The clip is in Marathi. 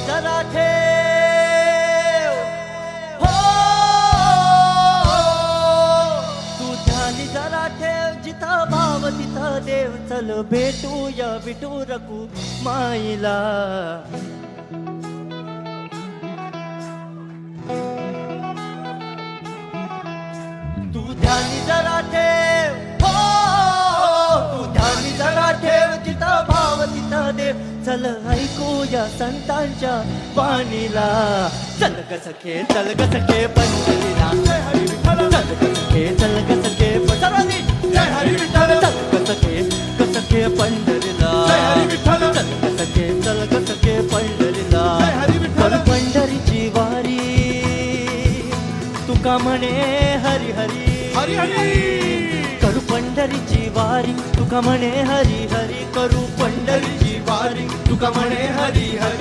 जरा ठेव हो, तू ध्यानी जरा ठेव, जिथं भाव तिथं देव. चल भेटूया विठू रघु माईला. तू ध्यानी जरा ठेव हो, तू ध्यानी जरा ठेव, जिथं भाव तिथं देव. चल ऐकूया संतांच्या वाणीला. चल ग सखे, चल ग सखे पंढरीला. जय हरी विठ्ठल. चल ग सखे, चल ग सखे सर्वांनी. जय हरी विठ्ठल. चल ग सखे पंढरीला. जय हरी विठ्ठल. चल ग सखे, चल ग सखे पंढरीला. जय हरी विठ्ठल. करू पंढरीची वारी, तुका म्हणे हरी हरी. हरी हरी. करू पंढरीची वारी, तुका म्हणे हरी हरी. करू पंढरीची वारी, तुका म्हणे हरी हरी.